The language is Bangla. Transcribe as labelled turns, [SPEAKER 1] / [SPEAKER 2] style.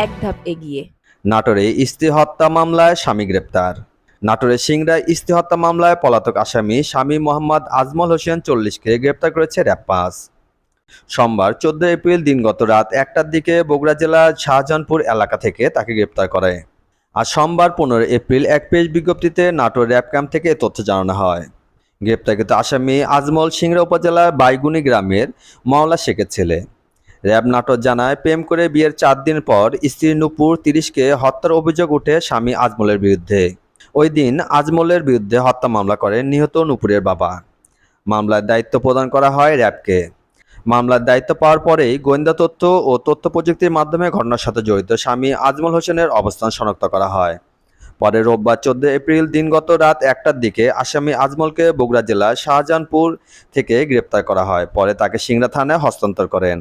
[SPEAKER 1] এক ধাপ এগিয়ে।
[SPEAKER 2] নাটোরে স্ত্রী হত্যা মামলায় স্বামী গ্রেপ্তার। নাটোরের সিংড়ায় স্ত্রী হত্যা মামলায় পলাতক আসামি স্বামী মোহাম্মদ আজমল হোসেন 40কে গ্রেপ্তার করেছে র্যাব-৫। সোমবার 14 এপ্রিল দিনগত রাত 1টার দিকে বগুড়া জেলার শাহজাহানপুর এলাকা থেকে তাকে গ্রেপ্তার করে। আর সোমবার 15 এপ্রিল এক প্রেস বিজ্ঞপ্তিতে নাটোর র্যাব ক্যাম্প থেকে এ তথ্য জানানো হয়। গ্রেপ্তারকৃত আসামি আজমল সিংড়া উপজেলার বাইগুনি গ্রামের মাওলা শেখের ছেলে। র্যাব নাটোর জানায়, প্রেম করে বিয়ের 4 দিন পর স্ত্রী নূপুর 30কে হত্যার অভিযোগ ওঠে স্বামী আজমলের বিরুদ্ধে। ওই দিন আজমলের বিরুদ্ধে হত্যা মামলা করেন নিহত নূপুরের বাবা। মামলার দায়িত্ব প্রদান করা হয় র্যাবকে। মামলার দায়িত্ব পাওয়ার পরেই গোয়েন্দা তথ্য ও তথ্য প্রযুক্তির মাধ্যমে ঘটনার সাথে জড়িত স্বামী আজমল হোসেনের অবস্থান শনাক্ত করা হয়। পরে রোববার 14 এপ্রিল দিনগত রাত 1টার দিকে আসামি আজমলকে বগুড়া জেলার শাহজাহানপুর থেকে গ্রেপ্তার করা হয়। পরে তাকে সিংড়া থানায় হস্তান্তর করেন।